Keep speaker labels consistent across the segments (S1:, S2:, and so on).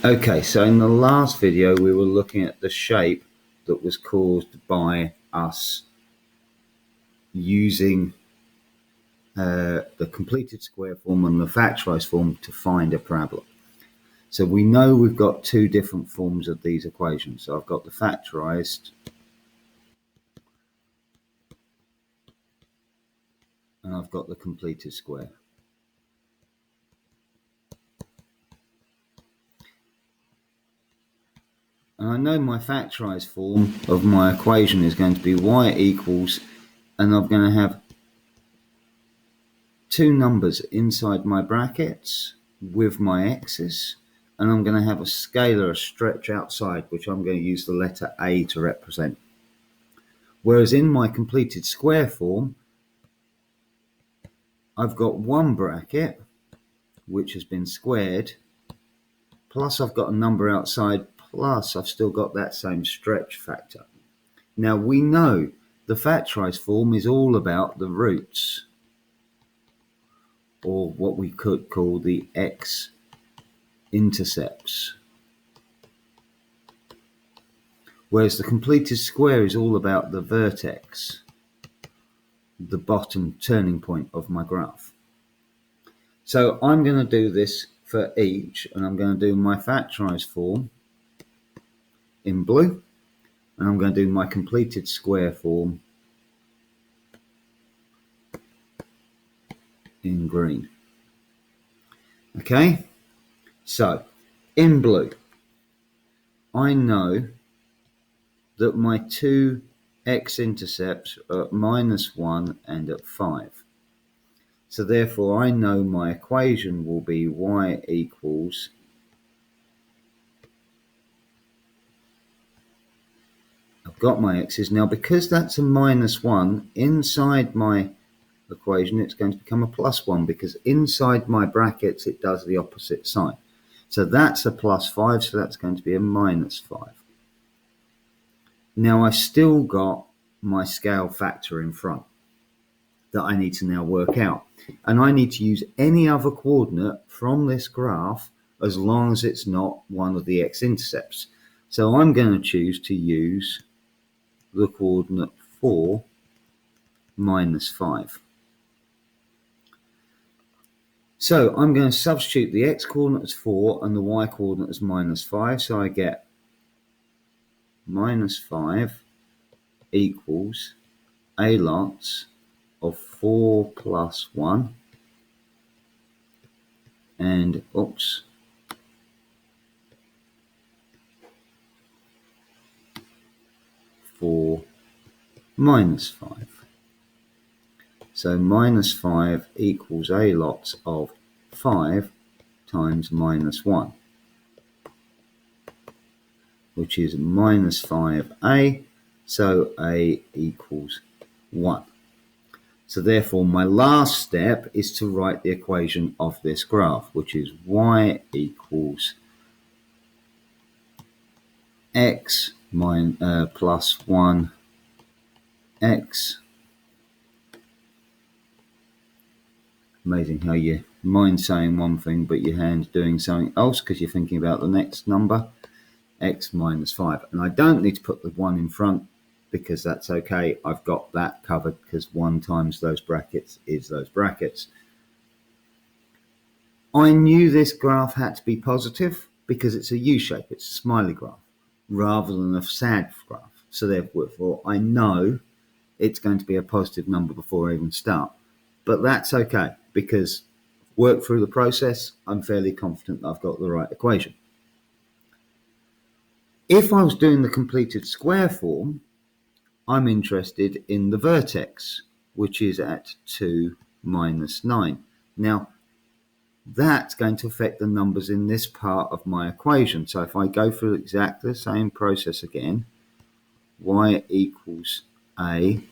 S1: Okay, so in the last video we were looking at the shape that was caused by us using the completed square form and the factorised form to find a parabola. So we know we've got two different forms of these equations. So I've got the factorised and I've got the completed square. And I know my factorised form of my equation is going to be y equals, and I'm going to have two numbers inside my brackets with my x's, and I'm going to have a scalar, a stretch outside, which I'm going to use the letter A to represent. Whereas in my completed square form, I've got one bracket, which has been squared, plus I've got a number outside, plus I've still got that same stretch factor. Now we know the factorised form is all about the roots, or what we could call the x-intercepts. Whereas the completed square is all about the vertex, the bottom turning point of my graph. So I'm going to do this for each, and I'm going to do my factorised form in blue, and I'm going to do my completed square form in green. Okay, so in blue, I know that my two x-intercepts are at -1 and at 5. So therefore I know my equation will be y equals I've got my x's. Now because that's a -1, inside my equation it's going to become a +1, because inside my brackets it does the opposite sign. So that's a +5, so that's going to be a -5. Now I've still got my scale factor in front that I need to now work out. And I need to use any other coordinate from this graph as long as it's not one of the x-intercepts. So I'm going to choose to use the coordinate 4, -5. So I'm going to substitute the x-coordinate as 4 and the y-coordinate as -5. So I get -5 equals a lots of 4 plus 1 and 4 -5. So -5 equals a lots of 5 times -1, which is -5a, so a equals 1. So therefore my last step is to write the equation of this graph, which is y equals x plus 1 x. Amazing how your mind's saying one thing but your hand's doing something else because you're thinking about the next number, x minus 5. And I don't need to put the 1 in front because that's okay. I've got that covered because 1 times those brackets is those brackets. I knew this graph had to be positive because it's a U-shape, it's a smiley graph, rather than a sad graph. So therefore I know it's going to be a positive number before I even start. But that's okay, because work through the process, I'm fairly confident that I've got the right equation. If I was doing the completed square form, I'm interested in the vertex, which is at 2 minus 9. Now, that's going to affect the numbers in this part of my equation. So if I go through exactly the same process again, y equals a.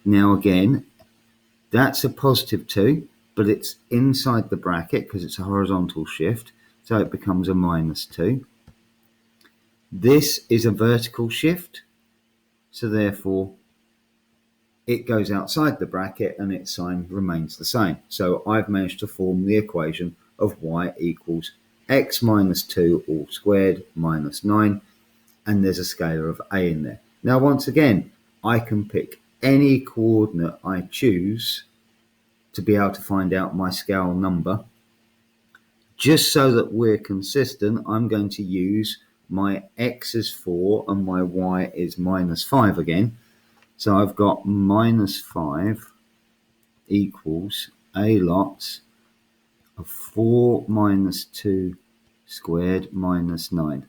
S1: Now again, that's a positive 2, but it's inside the bracket because it's a horizontal shift, so it becomes a -2. This is a vertical shift, so therefore it goes outside the bracket and its sign remains the same. So I've managed to form the equation of y equals x minus 2 all squared minus 9, and there's a scalar of a in there. Now once again, I can pick any coordinate I choose to be able to find out my scale number. Just so that we're consistent, I'm going to use my x is 4 and my y is minus 5 again. So I've got minus 5 equals a lots of 4 minus 2 squared minus 9.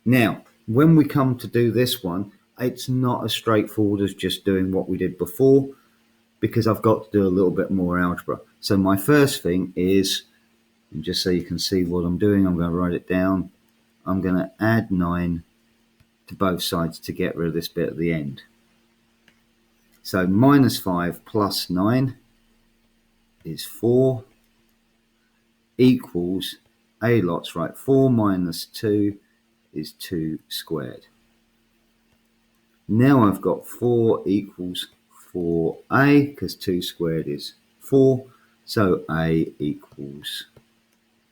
S1: Now, when we come to do this one, it's not as straightforward as just doing what we did before, because I've got to do a little bit more algebra. So my first thing is, and just so you can see what I'm doing, I'm going to write it down. I'm going to add 9 to both sides to get rid of this bit at the end. So minus 5 plus 9 is 4 equals a lots, right? 4 minus 2 is 2 squared. Now I've got 4 equals 4a, because 2 squared is 4, so a equals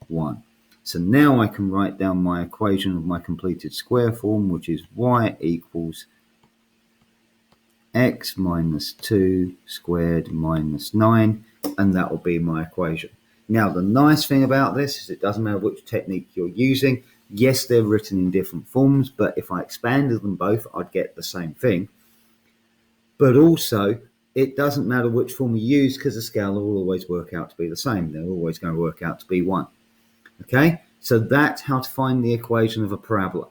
S1: 1. So now I can write down my equation of my completed square form, which is y equals x minus 2 squared minus 9, and that will be my equation. Now the nice thing about this is it doesn't matter which technique you're using. Yes, they're written in different forms, but if I expanded them both, I'd get the same thing. But also, it doesn't matter which form you use, because the scalar will always work out to be the same. They're always going to work out to be 1. Okay, so that's how to find the equation of a parabola.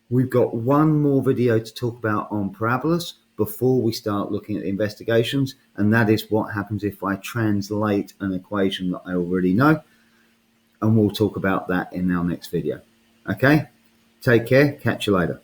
S1: We've got one more video to talk about on parabolas before we start looking at the investigations, and that is what happens if I translate an equation that I already know, and we'll talk about that in our next video. Okay, take care, catch you later.